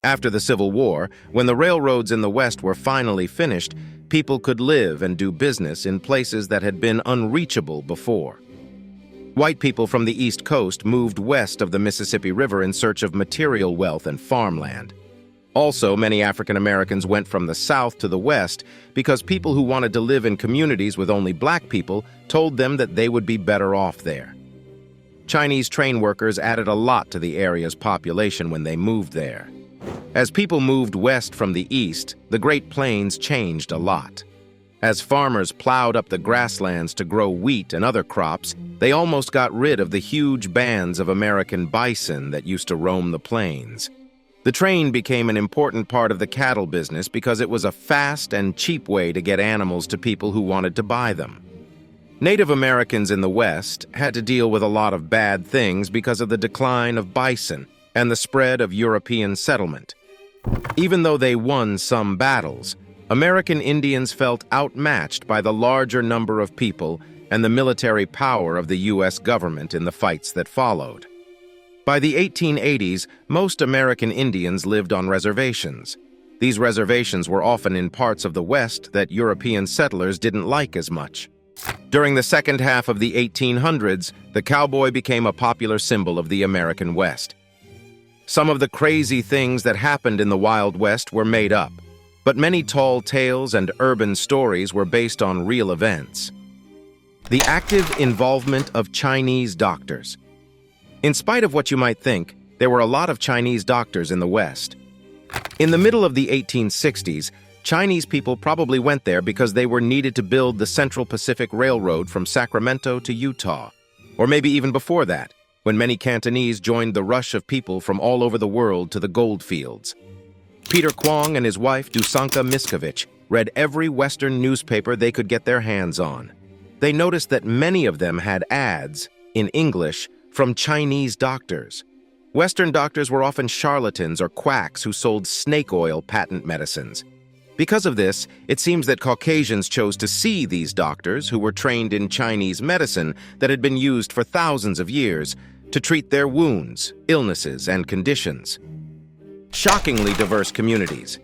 After the Civil War, when the railroads in the West were finally finished, people could live and do business in places that had been unreachable before. White people from the East Coast moved west of the Mississippi River in search of material wealth and farmland. Also, many African Americans went from the South to the West because people who wanted to live in communities with only black people told them that they would be better off there. Chinese train workers added a lot to the area's population when they moved there. As people moved west from the east, the Great Plains changed a lot. As farmers plowed up the grasslands to grow wheat and other crops, they almost got rid of the huge bands of American bison that used to roam the plains. The train became an important part of the cattle business because it was a fast and cheap way to get animals to people who wanted to buy them. Native Americans in the West had to deal with a lot of bad things because of the decline of bison and the spread of European settlement. Even though they won some battles, American Indians felt outmatched by the larger number of people and the military power of the U.S. government in the fights that followed. By the 1880s, most American Indians lived on reservations. These reservations were often in parts of the West that European settlers didn't like as much. During the second half of the 1800s, the cowboy became a popular symbol of the American West. Some of the crazy things that happened in the Wild West were made up, but many tall tales and urban stories were based on real events. The active involvement of Chinese doctors. In spite of what you might think, there were a lot of Chinese doctors in the West. In the middle of the 1860s, Chinese people probably went there because they were needed to build the Central Pacific Railroad from Sacramento to Utah, or maybe even before that, when many Cantonese joined the rush of people from all over the world to the gold fields. Peter Kwong and his wife, Dusanka Miskovich, read every Western newspaper they could get their hands on. They noticed that many of them had ads, in English, from Chinese doctors. Western doctors were often charlatans or quacks who sold snake oil patent medicines. Because of this, it seems that Caucasians chose to see these doctors, who were trained in Chinese medicine that had been used for thousands of years, to treat their wounds, illnesses, and conditions. Shockingly diverse communities.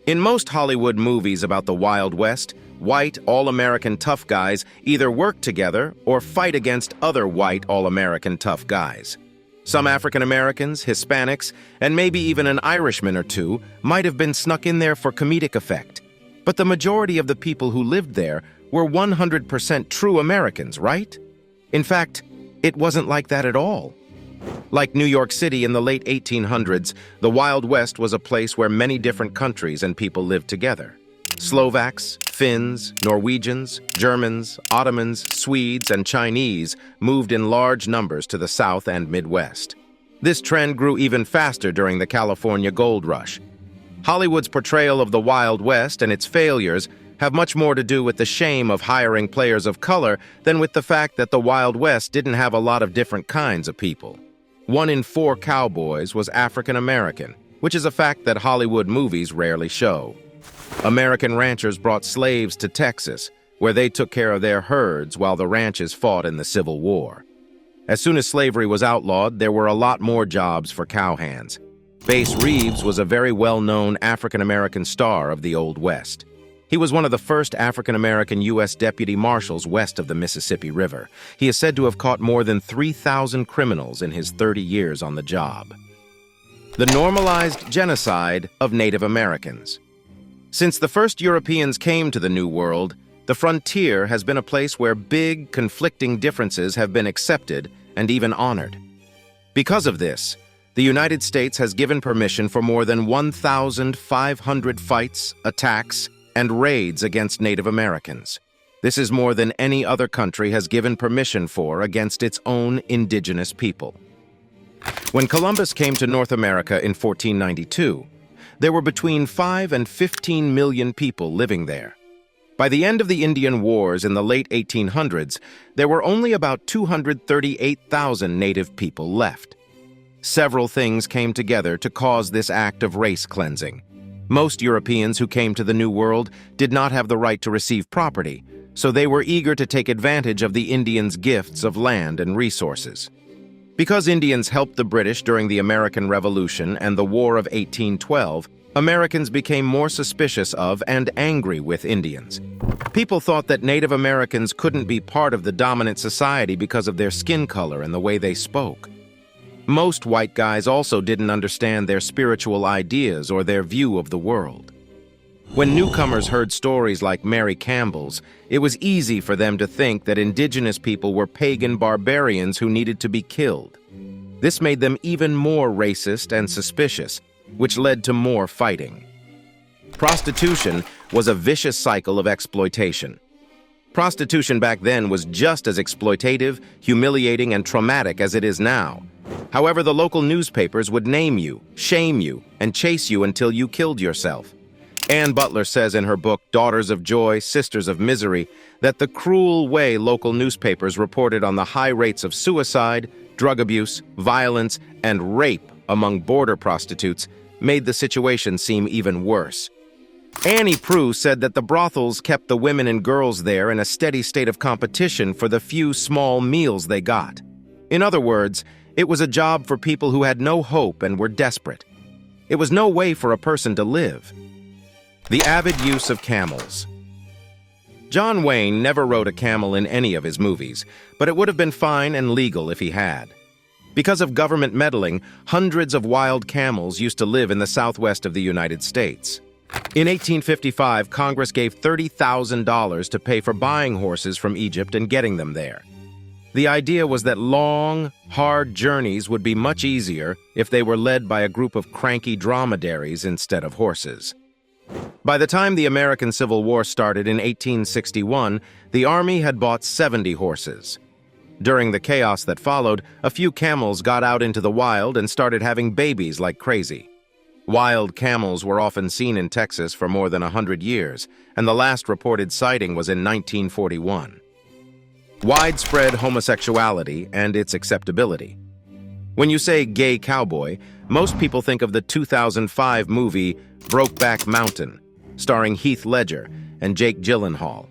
In most Hollywood movies about the Wild West, white, all-American tough guys either work together or fight against other white, all-American tough guys. Some African Americans, Hispanics, and maybe even an Irishman or two might have been snuck in there for comedic effect. But the majority of the people who lived there were 100% true Americans, right? In fact, it wasn't like that at all. Like New York City in the late 1800s, the Wild West was a place where many different countries and people lived together. Slovaks, Finns, Norwegians, Germans, Ottomans, Swedes, and Chinese moved in large numbers to the South and Midwest. This trend grew even faster during the California Gold Rush. Hollywood's portrayal of the Wild West and its failures have much more to do with the shame of hiring players of color than with the fact that the Wild West didn't have a lot of different kinds of people. 1 in 4 cowboys was African American, which is a fact that Hollywood movies rarely show. American ranchers brought slaves to Texas, where they took care of their herds while the ranches fought in the Civil War. As soon as slavery was outlawed, there were a lot more jobs for cowhands. Bass Reeves was a very well-known African-American star of the Old West. He was one of the first African-American U.S. deputy marshals west of the Mississippi River. He is said to have caught more than 3,000 criminals in his 30 years on the job. The normalized genocide of Native Americans. Since the first Europeans came to the New World, the frontier has been a place where big, conflicting differences have been accepted and even honored. Because of this, the United States has given permission for more than 1,500 fights, attacks, and raids against Native Americans. This is more than any other country has given permission for against its own indigenous people. When Columbus came to North America in 1492, there were between 5 and 15 million people living there. By the end of the Indian Wars in the late 1800s, there were only about 238,000 native people left. Several things came together to cause this act of race cleansing. Most Europeans who came to the New World did not have the right to receive property, so they were eager to take advantage of the Indians' gifts of land and resources. Because Indians helped the British during the American Revolution and the War of 1812, Americans became more suspicious of and angry with Indians. People thought that Native Americans couldn't be part of the dominant society because of their skin color and the way they spoke. Most white guys also didn't understand their spiritual ideas or their view of the world. When newcomers heard stories like Mary Campbell's, it was easy for them to think that indigenous people were pagan barbarians who needed to be killed. This made them even more racist and suspicious, which led to more fighting. Prostitution was a vicious cycle of exploitation. Prostitution back then was just as exploitative, humiliating, and traumatic as it is now. However, the local newspapers would name you, shame you, and chase you until you killed yourself. Ann Butler says in her book, Daughters of Joy, Sisters of Misery, that the cruel way local newspapers reported on the high rates of suicide, drug abuse, violence, and rape among border prostitutes made the situation seem even worse. Annie Proulx said that the brothels kept the women and girls there in a steady state of competition for the few small meals they got. In other words, it was a job for people who had no hope and were desperate. It was no way for a person to live. The avid use of camels. John Wayne never rode a camel in any of his movies, but it would have been fine and legal if he had. Because of government meddling, hundreds of wild camels used to live in the southwest of the United States. In 1855, Congress gave $30,000 to pay for buying horses from Egypt and getting them there. The idea was that long, hard journeys would be much easier if they were led by a group of cranky dromedaries instead of horses. By the time the American Civil War started in 1861, the Army had bought 70 horses. During the chaos that followed, a few camels got out into the wild and started having babies like crazy. Wild camels were often seen in Texas for more than 100 years, and the last reported sighting was in 1941. Widespread homosexuality and its acceptability. When you say gay cowboy, most people think of the 2005 movie Brokeback Mountain, starring Heath Ledger and Jake Gyllenhaal.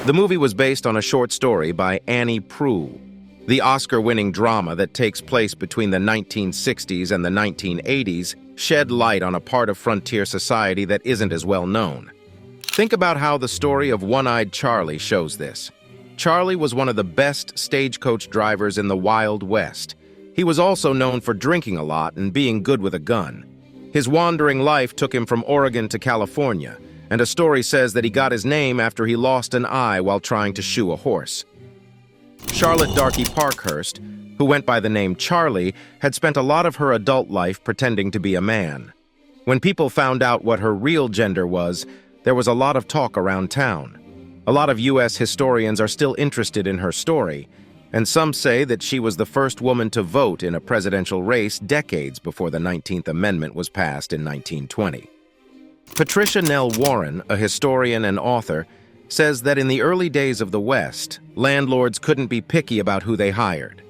The movie was based on a short story by Annie Proulx. The Oscar-winning drama that takes place between the 1960s and the 1980s shed light on a part of frontier society that isn't as well known. Think about how the story of One-Eyed Charlie shows this. Charlie was one of the best stagecoach drivers in the Wild West. He was also known for drinking a lot and being good with a gun. His wandering life took him from Oregon to California, and a story says that he got his name after he lost an eye while trying to shoe a horse. Charlotte Darky Parkhurst, who went by the name Charlie, had spent a lot of her adult life pretending to be a man. When people found out what her real gender was, there was a lot of talk around town. A lot of U.S. historians are still interested in her story, and some say that she was the first woman to vote in a presidential race decades before the 19th Amendment was passed in 1920. Patricia Nell Warren, a historian and author, says that in the early days of the West, landlords couldn't be picky about who they hired.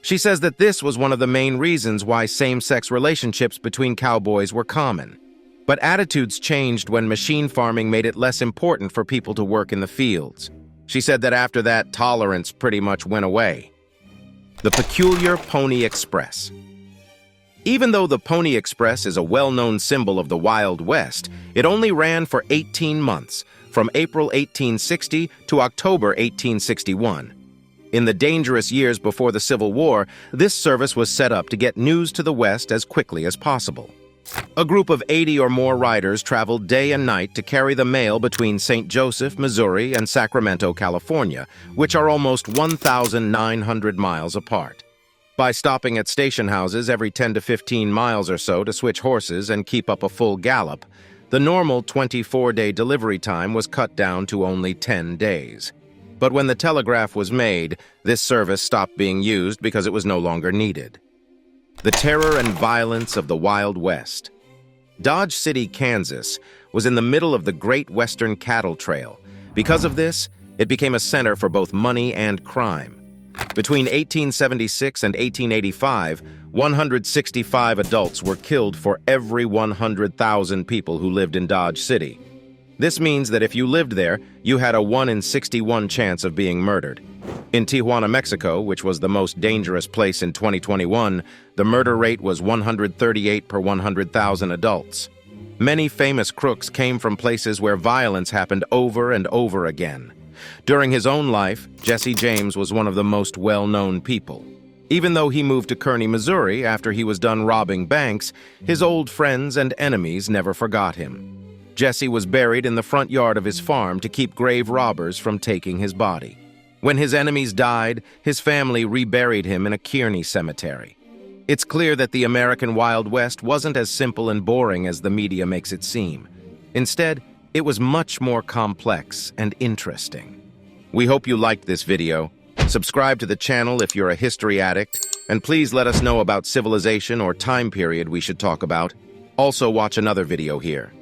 She says that this was one of the main reasons why same-sex relationships between cowboys were common. But attitudes changed when machine farming made it less important for people to work in the fields. She said that after that, tolerance pretty much went away. The peculiar Pony Express. Even though the Pony Express is a well-known symbol of the Wild West, it only ran for 18 months, from April 1860 to October 1861. In the dangerous years before the Civil War, this service was set up to get news to the West as quickly as possible. A group of 80 or more riders traveled day and night to carry the mail between St. Joseph, Missouri, and Sacramento, California, which are almost 1,900 miles apart. By stopping at station houses every 10 to 15 miles or so to switch horses and keep up a full gallop, the normal 24-day delivery time was cut down to only 10 days. But when the telegraph was made, this service stopped being used because it was no longer needed. The terror and violence of the Wild West. Dodge City, Kansas, was in the middle of the Great Western Cattle Trail. Because of this, it became a center for both money and crime. Between 1876 and 1885, 165 adults were killed for every 100,000 people who lived in Dodge City. This means that if you lived there, you had a 1 in 61 chance of being murdered. In Tijuana, Mexico, which was the most dangerous place in 2021, the murder rate was 138 per 100,000 adults. Many famous crooks came from places where violence happened over and over again. During his own life, Jesse James was one of the most well-known people. Even though he moved to Kearney, Missouri after he was done robbing banks, his old friends and enemies never forgot him. Jesse was buried in the front yard of his farm to keep grave robbers from taking his body. When his enemies died, his family reburied him in a Kearney cemetery. It's clear that the American Wild West wasn't as simple and boring as the media makes it seem. Instead, it was much more complex and interesting. We hope you liked this video. Subscribe to the channel if you're a history addict, and please let us know about civilization or time period we should talk about. Also watch another video here.